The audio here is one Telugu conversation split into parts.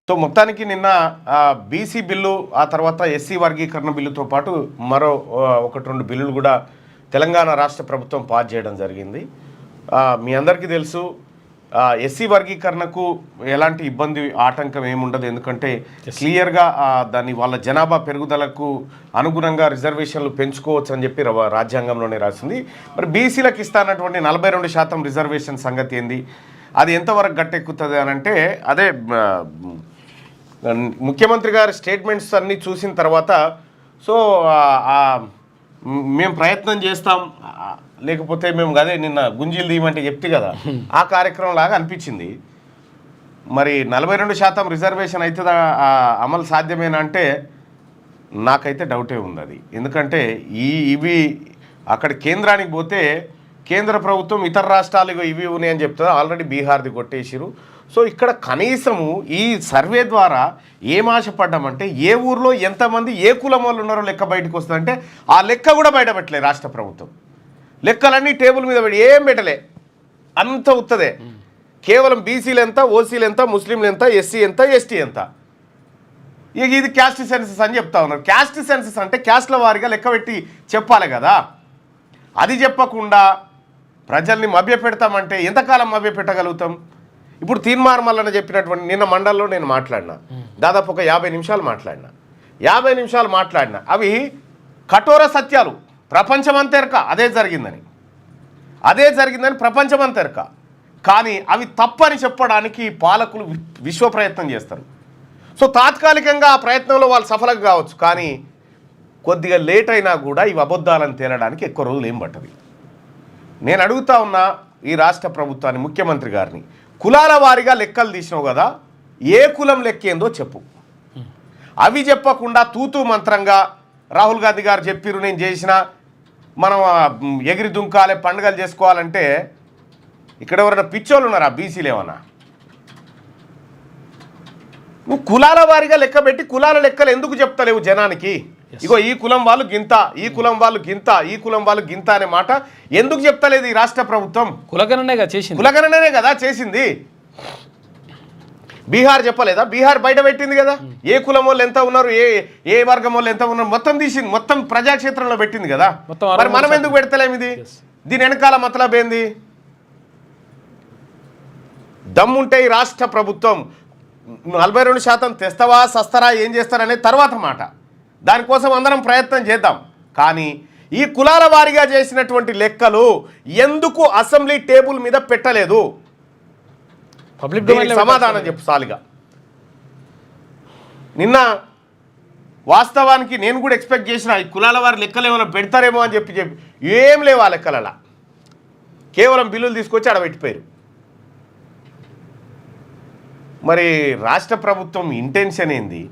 సో మొత్తానికి నిన్న బీసీ బిల్లు ఆ తర్వాత ఎస్సీ వర్గీకరణ బిల్లుతో పాటు మరో ఒకటి రెండు బిల్లులు కూడా తెలంగాణ రాష్ట్ర ప్రభుత్వం పాస్ చేయడం జరిగింది. మీ అందరికీ తెలుసు ఎస్సీ వర్గీకరణకు ఎలాంటి ఇబ్బంది ఆటంకం ఏముండదు. ఎందుకంటే క్లియర్గా దాన్ని వాళ్ళ జనాభా పెరుగుదలకు అనుగుణంగా రిజర్వేషన్లు పెంచుకోవచ్చు అని చెప్పి రాజ్యాంగంలోనే రాసింది. మరి బీసీలకు ఇస్తానటువంటి 42% రిజర్వేషన్ సంగతి ఏంది, అది ఎంతవరకు గట్టెక్కుతుంది అని అంటే అదే ముఖ్యమంత్రి గారి స్టేట్మెంట్స్ అన్నీ చూసిన తర్వాత సో మేము ప్రయత్నం చేస్తాం, లేకపోతే మేము అదే నిన్న గుంజీలు తీయమంటే చెప్తే కదా ఆ కార్యక్రమం లాగా అనిపించింది. మరి 42% రిజర్వేషన్ అవుతుందా అమలు సాధ్యమేనా అంటే నాకైతే డౌటే ఉంది అది. ఎందుకంటే ఇవి అక్కడ కేంద్రానికి పోతే కేంద్ర ప్రభుత్వం ఇతర రాష్ట్రాలు ఇవి ఉన్నాయని చెప్తారు, ఆల్రెడీ బీహార్ది కొట్టేసిరు. సో ఇక్కడ కనీసము ఈ సర్వే ద్వారా ఏం ఆశపడ్డామంటే ఏ ఊర్లో ఎంతమంది ఏ కులం వాళ్ళు ఉన్నారో లెక్క బయటకు వస్తుందంటే ఆ లెక్క కూడా బయట పెట్టలే రాష్ట్ర ప్రభుత్వం. లెక్కలన్నీ టేబుల్ మీద పెట్టి ఏం పెట్టలే, అంత ఉత్తదే. కేవలం బీసీలు ఎంత, ఓసీలు ఎంత, ముస్లింలు ఎంత, ఎస్సీ ఎంత, ఎస్టీ ఎంత. ఇక ఇది క్యాస్ట్ సెన్సస్ అని చెప్తా ఉన్నారు. క్యాస్ట్ సెన్సస్ అంటే క్యాస్ట్ల వారిగా లెక్క పెట్టి చెప్పాలి కదా. అది చెప్పకుండా ప్రజల్ని మభ్యపెడతామంటే ఎంతకాలం మభ్యపెట్టగలుగుతాం? ఇప్పుడు తీన్మార్ మల్లన్న చెప్పినటువంటి నిన్న మండల్లో నేను మాట్లాడినా, దాదాపు ఒక 50 నిమిషాలు మాట్లాడినా. 50 నిమిషాలు మాట్లాడినా అవి కఠోర సత్యాలు, ప్రపంచమంతెరక అదే జరిగిందని ప్రపంచమంతెరక. కానీ అవి తప్పని చెప్పడానికి పాలకులు విశ్వ ప్రయత్నం చేస్తారు. సో తాత్కాలికంగా ఆ ప్రయత్నంలో వాళ్ళు సఫలం కావచ్చు, కానీ కొద్దిగా లేట్ అయినా కూడా ఇవి అబద్ధాలను తేలడానికి ఎక్కువ రోజులు ఏం పట్టదు. నేను అడుగుతా ఉన్నా ఈ రాష్ట్ర ప్రభుత్వాన్ని, ముఖ్యమంత్రి గారిని, కులాల వారిగా లెక్కలు తీసినావు కదా, ఏ కులం లెక్కేందో చెప్పు. అవి చెప్పకుండా తూతూ మంత్రంగా రాహుల్ గాంధీ గారు చెప్పిరు నేను చేసిన, మనం ఎగిరి దుంకాలే పండుగలు చేసుకోవాలంటే ఇక్కడ ఎవరైనా పిచ్చోళ్ళు ఉన్నారా? బీసీలు ఏమన్నా? నువ్వు కులాల వారిగా లెక్క పెట్టి కులాల లెక్కలు ఎందుకు చెప్తలేవు జనానికి? ఇగో ఈ కులం వాళ్ళు గింత, ఈ కులం వాళ్ళు గింత, ఈ కులం వాళ్ళు గింత అనే మాట ఎందుకు చెప్తలేదు ఈ రాష్ట్ర ప్రభుత్వం? కులగణనే కదా చేసింది. బీహార్ చెప్పలేదా? బీహార్ బయట పెట్టింది కదా, ఏ కులం వాళ్ళు ఎంత ఉన్నారు, ఏ వర్గం వాళ్ళు ఎంత ఉన్నారు మొత్తం తీసింది, మొత్తం ప్రజాక్షేత్రంలో పెట్టింది కదా. మరి మనం ఎందుకు పెడతలేము? ఇది దీని వెనకాల మతలబ్ ఏంది? దమ్ముంటే ఈ రాష్ట్ర ప్రభుత్వం 42% తెస్తావా సస్తారా ఏం చేస్తారనే తర్వాత మాట, దానికోసం అందరం ప్రయత్నం చేద్దాం. కానీ ఈ కులాల వారిగా చేసినటువంటి లెక్కలు ఎందుకు అసెంబ్లీ టేబుల్ మీద పెట్టలేదు? పబ్లిక్ సమాధానం చెప్పు సాలిగా. నిన్న వాస్తవానికి నేను కూడా ఎక్స్పెక్ట్ చేసిన ఈ కులాల వారి లెక్కలు ఏమైనా పెడతారేమో అని చెప్పి ఏం లేవు ఆ లెక్కలలా. కేవలం బిల్లులు తీసుకొచ్చి ఆడ పెట్టిపోయారు. మరి రాష్ట్ర ప్రభుత్వం ఇంటెన్షన్ ఏంది?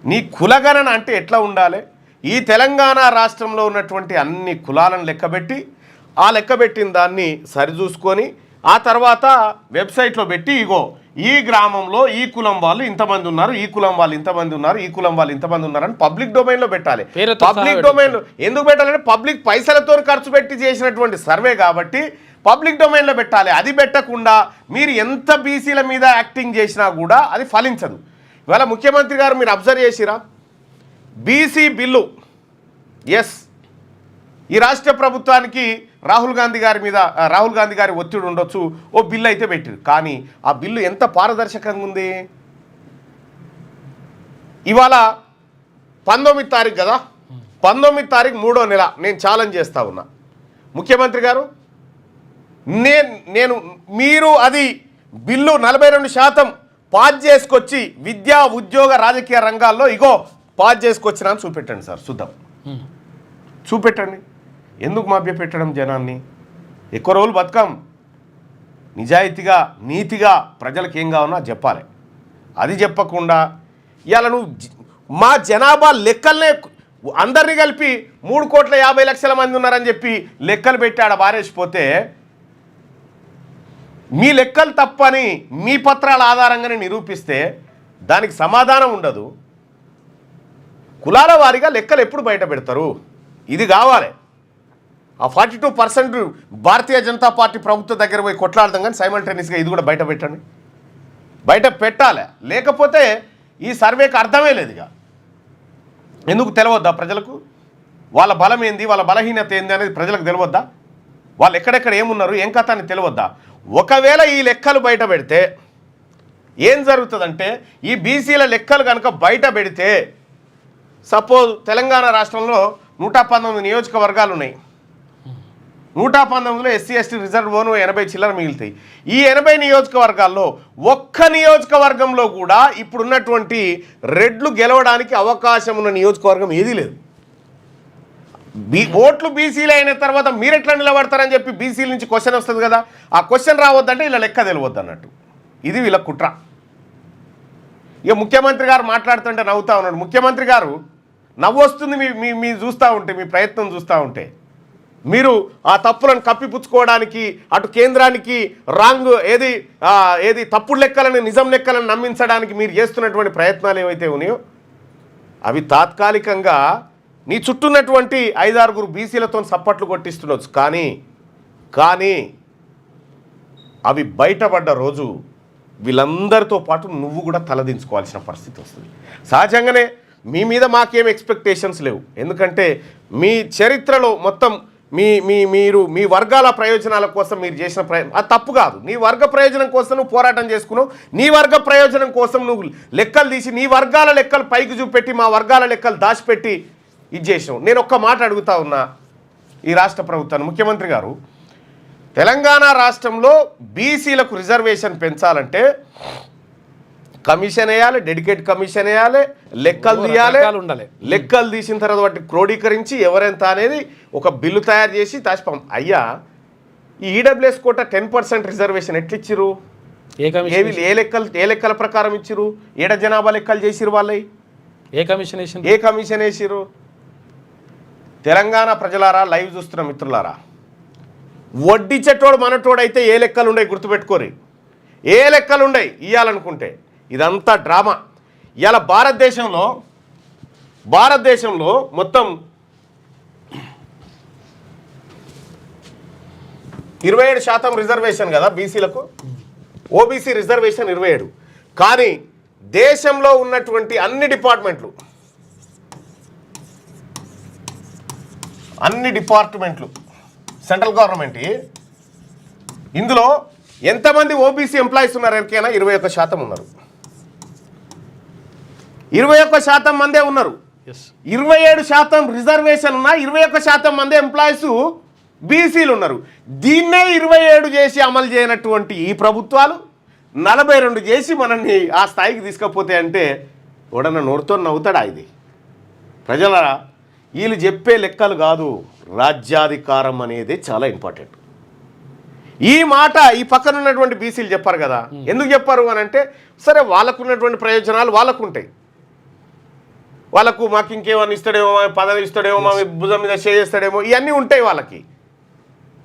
నీ కులగణన అంటే ఎట్లా ఉండాలి? ఈ తెలంగాణ రాష్ట్రంలో ఉన్నటువంటి అన్ని కులాలను లెక్కబెట్టి ఆ లెక్కబెట్టిన దాన్ని సరిచూసుకొని ఆ తర్వాత వెబ్సైట్లో పెట్టి ఇగో ఈ గ్రామంలో ఈ కులం వాళ్ళు ఇంతమంది ఉన్నారు, ఈ కులం వాళ్ళు ఇంతమంది ఉన్నారు, ఈ కులం వాళ్ళు ఇంతమంది ఉన్నారని పబ్లిక్ డొమైన్లో పెట్టాలి. పబ్లిక్ డొమైన్లో ఎందుకు పెట్టాలంటే పబ్లిక్ పైసలతో ఖర్చు పెట్టి చేసినటువంటి సర్వే కాబట్టి పబ్లిక్ డొమైన్లో పెట్టాలి. అది పెట్టకుండా మీరు ఎంత బీసీల మీద యాక్టింగ్ చేసినా కూడా అది ఫలించదు. ఇవాళ ముఖ్యమంత్రి గారు మీరు అబ్జర్వ్ చేసిరా, బీసీ బిల్లు ఎస్ ఈ రాష్ట్ర ప్రభుత్వానికి రాహుల్ గాంధీ గారి ఒత్తిడి ఉండొచ్చు, ఓ బిల్లు అయితే పెట్టిరు. కానీ ఆ బిల్లు ఎంత పారదర్శకంగా ఉంది. ఇవాళ 19వ తారీఖు కదా, 19వ తారీఖు 3వ నెల నేను ఛాలెంజ్ చేస్తా ఉన్నా, ముఖ్యమంత్రి గారు మీరు అది బిల్లు 42% పాస్ చేసుకొచ్చి విద్యా ఉద్యోగ రాజకీయ రంగాల్లో ఇగో పాస్ చేసుకొచ్చినా అని చూపెట్టండి సార్, చూద్దాం, చూపెట్టండి. ఎందుకు మభ్య పెట్టడం జనాన్ని? ఎక్కువ రోజులు బతకం, నిజాయితీగా నీతిగా ప్రజలకు ఏం కావాలో చెప్పాలి. అది చెప్పకుండా ఇవాళ నువ్వు మా జనాభా లెక్కలనే అందరినీ కలిపి 3,50,00,000 మంది ఉన్నారని చెప్పి లెక్కలు పెట్టి ఆడ బారేసిపోతే మీ లెక్కలు తప్పని మీ పత్రాల ఆధారంగానే నిరూపిస్తే దానికి సమాధానం ఉండదు. కులాల వారిగా లెక్కలు ఎప్పుడు బయట పెడతారు? ఇది కావాలి. ఆ 42% భారతీయ జనతా పార్టీ ప్రభుత్వం దగ్గర పోయి కొట్లాడదాం, కానీ సైమల్టేనియస్గా ఇది కూడా బయట పెట్టండి. బయట పెట్టాలి, లేకపోతే ఈ సర్వేకి అర్థమే లేదు. ఇక ఎందుకు తెలియవద్దా ప్రజలకు? వాళ్ళ బలం ఏంది, వాళ్ళ బలహీనత ఏంది అనేది ప్రజలకు తెలియవద్దా? వాళ్ళు ఎక్కడెక్కడ ఏమున్నారు, ఏం కథ అని తెలియవద్దా? ఒకవేళ ఈ లెక్కలు బయట పెడితే ఏం జరుగుతుందంటే, ఈ బీసీల లెక్కలు కనుక బయట పెడితే, సపోజ్ తెలంగాణ రాష్ట్రంలో 119 నియోజకవర్గాలు ఉన్నాయి. 119లో ఎస్సీ ఎస్టీ రిజర్వ్ 80 చిల్లర మిగులుతాయి. ఈ 80 నియోజకవర్గాల్లో ఒక్క నియోజకవర్గంలో కూడా ఇప్పుడున్నటువంటి రెడ్లు గెలవడానికి అవకాశం ఉన్న నియోజకవర్గం ఏదీ లేదు. ఓట్లు బీసీలు అయిన తర్వాత మీరెట్లా నిలబడతారని చెప్పి బీసీల నుంచి క్వశ్చన్ వస్తుంది కదా. ఆ క్వశ్చన్ రావద్దంటే ఇలా లెక్క తెలియవద్దు అన్నట్టు. ఇది వీళ్ళ కుట్ర. ఇక ముఖ్యమంత్రి గారు మాట్లాడుతుంటే నవ్వుతూ ఉన్నాడు. ముఖ్యమంత్రి గారు నవ్వు వస్తుంది మీ చూస్తూ ఉంటే, మీ ప్రయత్నం చూస్తూ ఉంటే. మీరు ఆ తప్పులను కప్పిపుచ్చుకోవడానికి అటు కేంద్రానికి రాంగ్ ఏది తప్పుడు లెక్కలను నిజం లెక్కలను నమ్మించడానికి మీరు చేస్తున్నటువంటి ప్రయత్నాలు ఏవైతే ఉన్నాయో అవి తాత్కాలికంగా నీ చుట్టూన్నటువంటి 5-6 బీసీలతో సప్పట్లు కొట్టిస్తుండొచ్చు. కానీ అవి బయటపడ్డ రోజు వీళ్ళందరితో పాటు నువ్వు కూడా తలదించుకోవాల్సిన పరిస్థితి వస్తుంది. సహజంగానే మీ మీద మాకేం ఎక్స్పెక్టేషన్స్ లేవు. ఎందుకంటే మీ చరిత్రలో మొత్తం మీరు మీ వర్గాల ప్రయోజనాల కోసం మీరు చేసిన అది తప్పు కాదు. నీ వర్గ ప్రయోజనం కోసం నువ్వు పోరాటం చేసుకున్నావు. నీ వర్గ ప్రయోజనం కోసం నువ్వు లెక్కలు తీసి నీ వర్గాల లెక్కలు పైకి చూపెట్టి మా వర్గాల లెక్కలు దాచిపెట్టి ఇది చేసినావు. నేను ఒక్క మాట అడుగుతా ఉన్నా ఈ రాష్ట్ర ప్రభుత్వాన్ని, ముఖ్యమంత్రి గారు, తెలంగాణ రాష్ట్రంలో బీసీలకు రిజర్వేషన్ పెంచాలంటే కమిషన్ వేయాలి, డెడికేట్ కమిషన్ వేయాలి, లెక్కలు తీయాలి. లెక్కలు తీసిన తర్వాత వాటిని క్రోడీకరించి ఎవరెంత అనేది ఒక బిల్లు తయారు చేసి తాచిపం. అయ్యా, ఈ ఈడబ్ల్యూఎస్ కోట 10% రిజర్వేషన్ ఎట్లిచ్చిరు? ఏ లెక్కల ప్రకారం ఇచ్చిరు? ఏడ జనాభా లెక్కలు చేసిరు? వాళ్ళవి ఏ కమిషన్ వేసిరు? తెలంగాణ ప్రజలారా, లైవ్ చూస్తున్న మిత్రులారా, వడ్డిచ్చేటోడు మనటోడైతే ఏ లెక్కలు ఉన్నాయి గుర్తుపెట్టుకోరి. ఏ లెక్కలు ఉన్నాయి ఇవ్వాలనుకుంటే ఇదంతా డ్రామా. ఇవాళ భారతదేశంలో మొత్తం 27% రిజర్వేషన్ కదా బీసీలకు. OBC reservation 27. కానీ దేశంలో ఉన్నటువంటి అన్ని డిపార్ట్మెంట్లు సెంట్రల్ గవర్నమెంట్, ఇందులో ఎంతమంది ఓబీసీ ఎంప్లాయీస్ ఉన్నారు? ఎవరికైనా 21% ఉన్నారు. 21% మందే ఉన్నారు. 27% రిజర్వేషన్ ఉన్న 21% మంది ఎంప్లాయీస్ బీసీలు ఉన్నారు. దీన్నే 27 చేసి అమలు చేయనటువంటి ఈ ప్రభుత్వాలు 42 చేసి మనల్ని ఆ స్థాయికి తీసుకపోతే అంటే ఎవడన్నా నోరుతో నవ్వుతాడా? ఇది ప్రజలరా, వీళ్ళు చెప్పే లెక్కలు కాదు, రాజ్యాధికారం అనేది చాలా ఇంపార్టెంట్. ఈ మాట ఈ పక్కన ఉన్నటువంటి బీసీలు చెప్పారు కదా. ఎందుకు చెప్పారు అని అంటే, సరే వాళ్ళకున్నటువంటి ప్రయోజనాలు వాళ్ళకు ఉంటాయి. వాళ్ళకు మాకు ఇంకేమన్నా ఇస్తాడేమో, పదవి ఇస్తాడేమో, మా భుజం మీద చేస్తాడేమో, ఇవన్నీ ఉంటాయి వాళ్ళకి.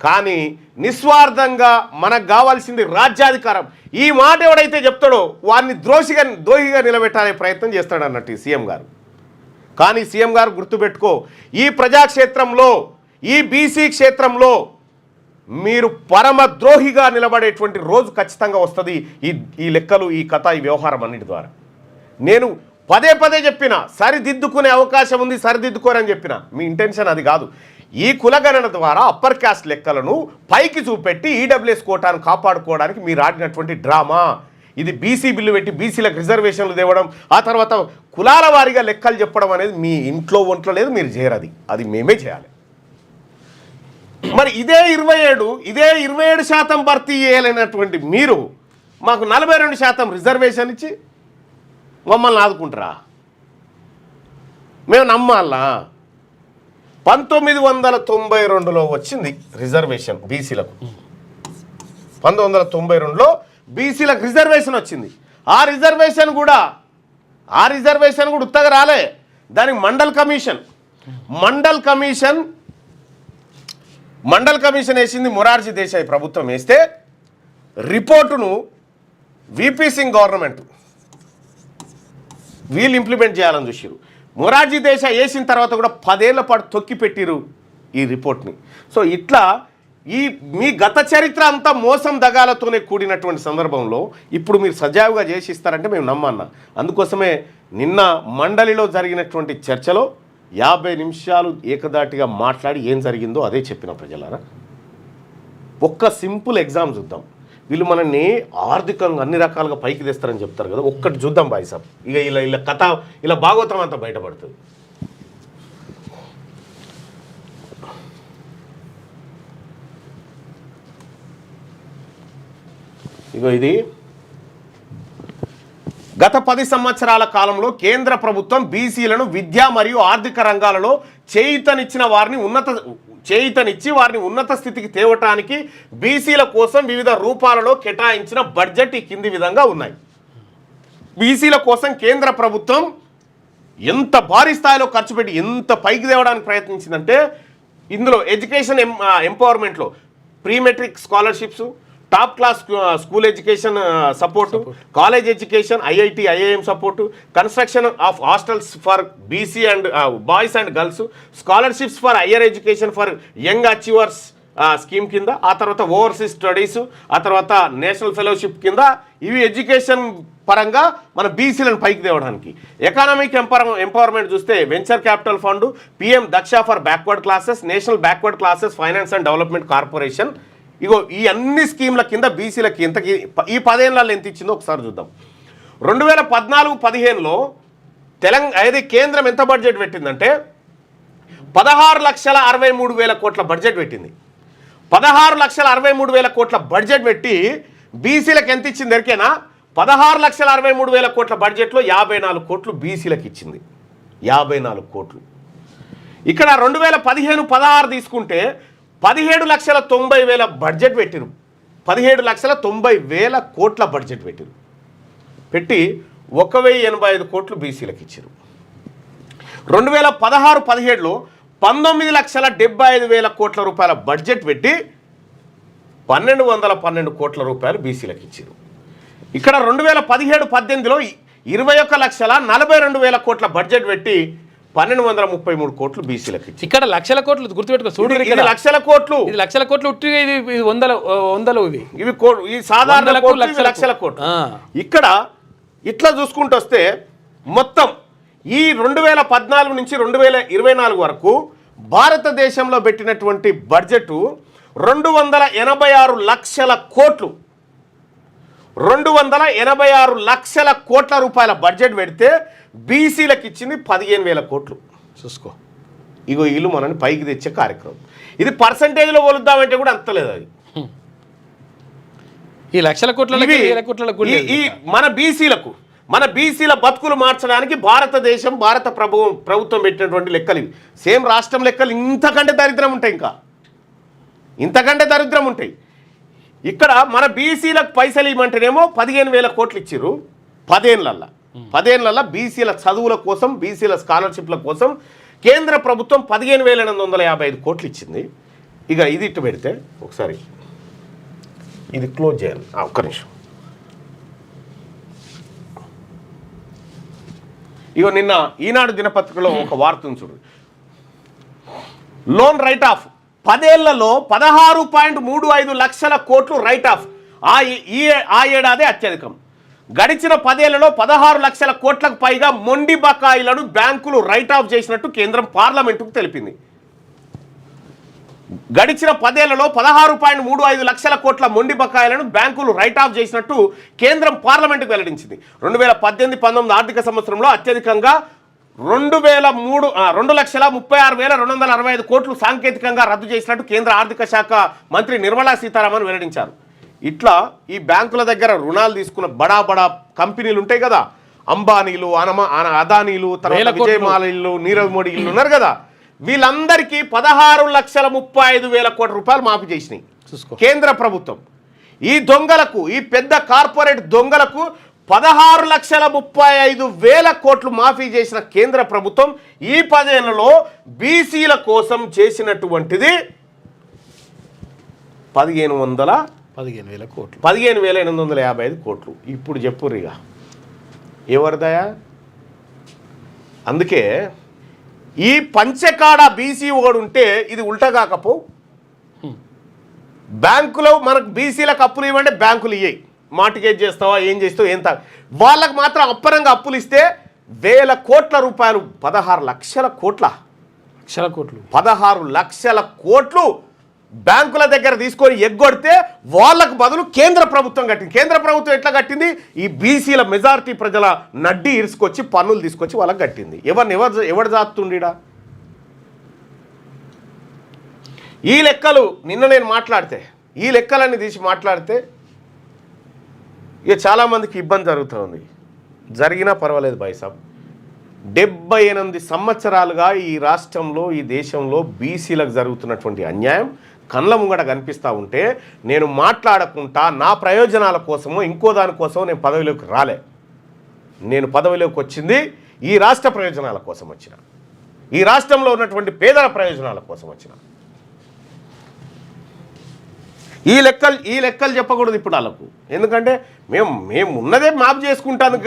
కానీ నిస్వార్థంగా మనకు కావాల్సింది రాజ్యాధికారం. ఈ మాట ఎవడైతే చెప్తాడో వారిని ద్రోహిగా నిలబెట్టాలనే ప్రయత్నం చేస్తాడు అన్నట్టు ఈ సీఎం గారు. కానీ సీఎం గారు గుర్తుపెట్టుకో, ఈ ప్రజాక్షేత్రంలో, ఈ బీసీ క్షేత్రంలో మీరు పరమ ద్రోహిగా నిలబడేటువంటి రోజు ఖచ్చితంగా వస్తుంది. ఈ లెక్కలు, ఈ కథ, ఈ వ్యవహారం అన్నిటి ద్వారా నేను పదే చెప్పిన, సరిదిద్దుకునే అవకాశం ఉంది, సరిదిద్దుకోరని చెప్పిన. మీ ఇంటెన్షన్ అది కాదు. ఈ కులగణన ద్వారా అప్పర్ క్యాస్ట్ లెక్కలను పైకి చూపెట్టి ఈడబ్ల్యూఎస్ కోటాను కాపాడుకోవడానికి మీరు ఆడినటువంటి డ్రామా ఇది. బీసీ బిల్లు పెట్టి బీసీలకు రిజర్వేషన్లు తేవడం, ఆ తర్వాత కులాల వారీగా లెక్కలు చెప్పడం అనేది మీ ఒంట్లో లేదు, మీరు చేయరు. అది మేమే చేయాలి. మరి ఇదే 27% భర్తీ చేయలేనటువంటి మీరు మాకు 42% రిజర్వేషన్ ఇచ్చి మమ్మల్ని ఆదుకుంటారా? మేము నమ్మాలా? 1992లో వచ్చింది రిజర్వేషన్ బీసీలకు. 1992లో బీసీలకు రిజర్వేషన్ వచ్చింది. ఆ రిజర్వేషన్ కూడా ఉత్తగా రాలే. దానికి మండల్ కమిషన్ వేసింది మొరార్జీ దేశాయ్ ప్రభుత్వం వేస్తే, రిపోర్టును విపి సింగ్ గవర్నమెంట్ వీళ్ళు ఇంప్లిమెంట్ చేయాలని చూసిరు. మొరార్జీ దేశాయ్ వేసిన తర్వాత కూడా 10 ఏళ్ల పాటు తొక్కి పెట్టిరు ఈ రిపోర్ట్ని. సో ఇట్లా మీ గత చరిత్ర అంతా మోసం దగాలతోనే కూడినటువంటి సందర్భంలో ఇప్పుడు మీరు సజావుగా చేసి ఇస్తారంటే మేము నమ్మన్నా. అందుకోసమే నిన్న మండలిలో జరిగినటువంటి చర్చలో 50 నిమిషాలు ఏకదాటిగా మాట్లాడి ఏం జరిగిందో అదే చెప్పిన ప్రజలారా. ఒక్క సింపుల్ ఎగ్జామ్ చూద్దాం. వీళ్ళు మనల్ని ఆర్థికంగా అన్ని రకాలుగా పైకి తెస్తారని చెప్తారు కదా, ఒక్కటి చూద్దాం బాయ్ సాబ్. ఇక ఇలా కథ ఇలా భాగవతం అంతా బయటపడుతుంది. ఇగో ఇది గత 10 సంవత్సరాల కాలంలో కేంద్ర ప్రభుత్వం బీసీలను విద్యా మరియు ఆర్థిక రంగాలలో చేయూతనిచ్చి వారిని ఉన్నత స్థితికి తేవటానికి బీసీల కోసం వివిధ రూపాలలో కేటాయించిన బడ్జెట్ ఈ కింది విధంగా ఉన్నాయి. బీసీల కోసం కేంద్ర ప్రభుత్వం ఎంత భారీ స్థాయిలో ఖర్చు పెట్టి ఎంత పైకి తేవడానికి ప్రయత్నించిందంటే ఇందులో ఎడ్యుకేషన్ ఎంపవర్మెంట్లో pre matric scholarships, top class school education support, college education, IIT IIM support, construction of hostels for BC and boys and girls, scholarships for higher education for young achievers scheme కింద, ఆ తర్వాత ఓవర్సీస్ స్టడీస్, ఆ తర్వాత నేషనల్ ఫెలోషిప్ కింద ఇవి ఎడ్యుకేషన్ పరంగా మన బీసీలను పైకి తేవడానికి. ఎకనామిక్ ఎంపవర్మెంట్ చూస్తే venture capital fund, PM Daksh for backward classes, national backward classes finance and development corporation. ఇగో ఈ అన్ని స్కీమ్ల కింద బీసీలకి ఇంతకి ఈ 10 ఏళ్ళలో ఎంత ఇచ్చిందో ఒకసారి చూద్దాం. 2014-15లో అదే కేంద్రం ఎంత బడ్జెట్ పెట్టిందంటే 16,63,000 కోట్ల బడ్జెట్ పెట్టింది. 16,63,000 కోట్ల బడ్జెట్ పెట్టి బీసీలకు ఎంత ఇచ్చింది ఎరికేనా? 16,63,000 కోట్ల బడ్జెట్లో 54 కోట్లు బీసీలకు ఇచ్చింది. 54 కోట్లు. ఇక్కడ 2015-16 తీసుకుంటే 17,90,000 బడ్జెట్ పెట్టిరు. 17,90,000 కోట్ల బడ్జెట్ పెట్టిరు. పెట్టి 1,085 కోట్లు బీసీలకు ఇచ్చారు. 2016-17లో 19,75,000 కోట్ల రూపాయల బడ్జెట్ పెట్టి 1,212 కోట్ల రూపాయలు బీసీలకు ఇచ్చారు. ఇక్కడ 2017-18లో 21,42,000 కోట్ల బడ్జెట్ పెట్టి 1,233 కోట్లు బీసీలకు ఇచ్చి. ఇక్కడ లక్షల కోట్లు గుర్తుపెట్టుకో, చూడు లక్షల కోట్లు, ఇది లక్షల కోట్లు ఉట్టిగా, ఇది వందలు ఇవి సాధారణ లక్షల కోట్లు. ఇక్కడ ఇట్లా చూసుకుంటూ వస్తే మొత్తం ఈ 2014 నుంచి 2024 వరకు భారతదేశంలో పెట్టినటువంటి బడ్జెట్ 286 లక్షల కోట్లు. 286 లక్షల కోట్ల రూపాయల బడ్జెట్ పెడితే బీసీలకు ఇచ్చింది 15,000 కోట్లు. చూసుకో, ఇగో వీళ్ళు మనల్ని పైకి తెచ్చే కార్యక్రమం. ఇది పర్సంటేజ్లో పోలుద్దామంటే కూడా అంతలేదు. అది ఈ లక్షల కోట్ల ఈ మన బీసీల బతుకులు మార్చడానికి భారత ప్రభుత్వం పెట్టినటువంటి లెక్కలు ఇవి. సేమ్ రాష్ట్రం లెక్కలు ఇంతకంటే దరిద్రం ఉంటాయి, ఇంతకంటే దరిద్రం ఉంటాయి. ఇక్కడ మన బీసీలకు పైసలు ఇవ్వమంటేనేమో 15,000 కోట్లు ఇచ్చిర్రు. 10 ఏళ్ళల్లో బీసీల చదువుల కోసం, బీసీల స్కాలర్షిప్ల కోసం కేంద్ర ప్రభుత్వం 15,855 కోట్లు ఇచ్చింది. ఇక ఇది ఇట్టు పెడితే ఒకసారి ఇది క్లోజ్ చేయాలి. ఒక్క నిమిషం. ఇగో నిన్న ఈనాడు దినపత్రికలో ఒక వార్త ఉంది చూడు. లోన్ రైట్ ఆఫ్ 10 ఏళ్లలో 16.35 లక్షల కోట్లు రైట్ ఆఫ్. ఆ ఏడాదే అత్యధికం. గడిచిన 10 ఏళ్లలో 16 లక్షల కోట్లకు పైగా మొండి బకాయిలను బ్యాంకులు రైట్ ఆఫ్ చేసినట్టు కేంద్రం పార్లమెంటుకు తెలిపింది. గడిచిన 10 ఏళ్లలో 16.35 లక్షల కోట్ల మొండి బకాయిలను బ్యాంకులు రైట్ ఆఫ్ చేసినట్టు కేంద్రం పార్లమెంటుకు వెల్లడించింది. 2018-19 ఆర్థిక సంవత్సరంలో అత్యధికంగా 2,36,265 కోట్లు సాంకేతికంగా రద్దు చేసినట్టు కేంద్ర ఆర్థిక శాఖ మంత్రి నిర్మలా సీతారామన్ వెల్లడించారు. ఇట్లా ఈ బ్యాంకుల దగ్గర రుణాలు తీసుకున్న బడా కంపెనీలు ఉంటాయి కదా, అంబానీలు, అదానీలు, తర్వాత విజయమాల్యాలు, నీరవ్ మోడీ ఇల్లు ఉన్నారు కదా, వీళ్ళందరికీ 16,35,000 కోట్ల రూపాయలు మాఫీ చేసినాయి కేంద్ర ప్రభుత్వం. ఈ దొంగలకు, ఈ పెద్ద కార్పొరేట్ దొంగలకు 16,35,000 కోట్లు మాఫీ చేసిన కేంద్ర ప్రభుత్వం ఈ 10 ఏళ్లలో బీసీల కోసం చేసినటువంటిది 15,000 కోట్లు, 15,855 కోట్లు. ఇప్పుడు చెప్పుర్రిగా ఎవరిదయా? అందుకే ఈ పంచకాడ బీసీ ఒకడు ఉంటే ఇది ఉల్టా కాకపో. బ్యాంకులో మనకు బీసీలకు అప్పులు ఇవ్వండి, బ్యాంకులు ఇయ్యాయి. మార్టిగేజ్ చేస్తావా, ఏం చేస్తావు, ఏం వాళ్ళకు మాత్రం అప్పరంగా అప్పులు ఇస్తే 1,000 కోట్ల రూపాయలు, 16 లక్షల కోట్ల 16 లక్షల కోట్లు బ్యాంకుల దగ్గర తీసుకొని ఎగ్గొడితే వాళ్ళకు బదులు కేంద్ర ప్రభుత్వం కట్టింది. కేంద్ర ప్రభుత్వం ఎట్లా కట్టింది? ఈ బీసీల మెజారిటీ ప్రజల నడ్డి ఇరుసుకొచ్చి పన్నులు తీసుకొచ్చి వాళ్ళకి కట్టింది. ఎవరు జాతుండిడా? ఈ లెక్కలు నిన్న నేను మాట్లాడితే, ఈ లెక్కలన్నీ తీసి మాట్లాడితే ఇక చాలామందికి ఇబ్బంది జరుగుతుంది. జరిగినా పర్వాలేదు బైసాబ్. 78 సంవత్సరాలుగా ఈ రాష్ట్రంలో, ఈ దేశంలో బీసీలకు జరుగుతున్నటువంటి అన్యాయం కళ్ళ ముంగట కనిపిస్తూ ఉంటే నేను మాట్లాడకుండా నా ప్రయోజనాల కోసమో ఇంకో దానికోసమో నేను పదవిలోకి రాలే. నేను పదవిలోకి వచ్చింది ఈ రాష్ట్ర ప్రయోజనాల కోసం వచ్చిన, ఈ రాష్ట్రంలో ఉన్నటువంటి పేదల ప్రయోజనాల కోసం వచ్చిన. ఈ లెక్కలు చెప్పకూడదు ఇప్పుడు వాళ్ళకు. ఎందుకంటే మేము ఉన్నదే మ్యాప్ చేసుకుంటాను.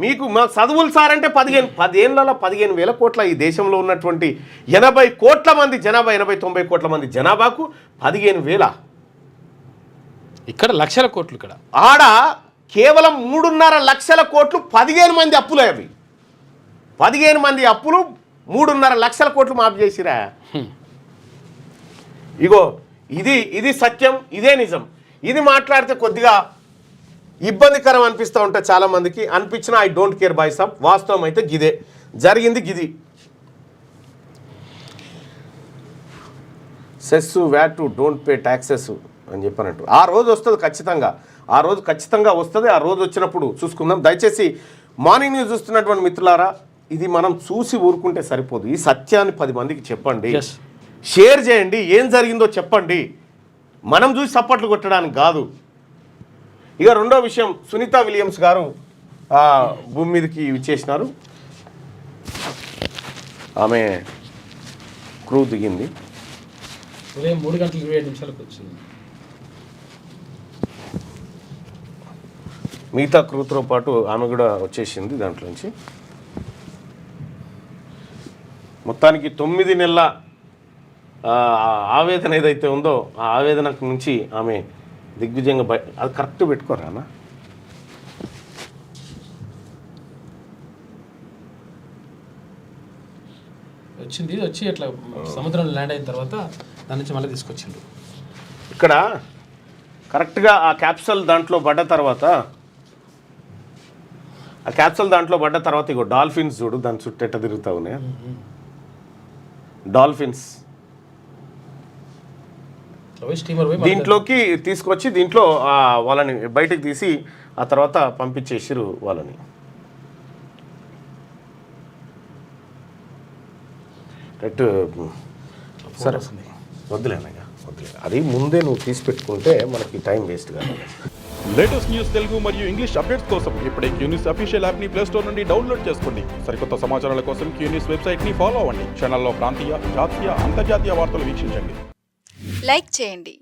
మీకు మా చదువులు సార్ అంటే 15,000 కోట్ల ఈ దేశంలో ఉన్నటువంటి 80 కోట్ల మంది జనాభా, 80-90 కోట్ల మంది జనాభాకు 15,000. ఇక్కడ లక్షల కోట్లు. ఇక్కడ ఆడ కేవలం 3.5 లక్షల కోట్లు, 15 మంది అప్పులు. అవి 15 మంది అప్పులు 3.5 లక్షల కోట్లు మాఫ్ చేసిరా. ఇగో ఇది సత్యం, ఇదే నిజం. ఇది మాట్లాడితే కొద్దిగా ఇబ్బందికరం అనిపిస్తూ ఉంటాయి చాలామందికి. అనిపించిన ఐ డోంట్ కేర్ బాయ్సాబ్. వాస్తవం అయితే గిదే జరిగింది. గిది cess VAT don't pay taxes అని చెప్పినట్టు ఆ రోజు వస్తుంది ఖచ్చితంగా. ఆ రోజు ఖచ్చితంగా వస్తుంది. ఆ రోజు వచ్చినప్పుడు చూసుకుందాం. దయచేసి మార్నింగ్ న్యూస్ చూస్తున్నటువంటి మిత్రులారా, ఇది మనం చూసి ఊరుకుంటే సరిపోదు. ఈ సత్యాన్ని 10 మందికి చెప్పండి, షేర్ చేయండి, ఏం జరిగిందో చెప్పండి. మనం చూసి సప్పట్లు కొట్టడానికి కాదు. ఇక రెండో విషయం, సునీత విలియమ్స్ గారు భూమి మీదకి విచ్చేసినారు. ఆమె క్రూ దిగింది. ఉదయం 3:27 వచ్చింది. మిగతా క్రూతో పాటు ఆమె కూడా వచ్చేసింది దాంట్లోంచి. మొత్తానికి 9 నెలల ఆవేదన ఏదైతే ఉందో ఆ ఆవేదన నుంచి ఆమె దిగ్విజయంగా అది కరెక్ట్ పెట్టుకోరానా? వచ్చి అట్లా సముద్రంలో ల్యాండ్ అయిన తర్వాత దాని నుంచి మళ్ళీ తీసుకొచ్చిండు. ఇక్కడ కరెక్ట్గా ఆ క్యాప్సూల్ దాంట్లో పడ్డ తర్వాత ఇగో డాల్ఫిన్స్ చూడు దాని చుట్టూ ఎట్ట తిరుగుతా ఉన్నాయి. డాల్ఫిన్స్ దీంట్లోకి తీసుకొచ్చి దీంట్లో వాళ్ళని బయటకు తీసి ఆ తర్వాత పంపించేసిరు వాళ్ళని. రైట్, సరే వద్దులేనగా అది ముందే నువ్వు తీసి పెట్టుకుంటే మనకి టైం వేస్ట్ కాదు. లేటెస్ట్ న్యూస్ తెలుగు మరియు ఇంగ్లీష్ అప్డేట్స్ కోసం ఇప్పుడే క్యూన్యూస్ అఫీషియల్ యాప్ని ప్లే స్టోర్ నుండి డౌన్లోడ్ చేసుకోండి. సరికొత్త సమాచారాల కోసం క్యూన్యూస్ వెబ్సైట్ని ఫాలో అవ్వండి. ఛానల్లో ప్రాంతీయ, జాతీయ, అంతర్జాతీయ వార్తలు వీక్షించండి. లైక్ చేయండి.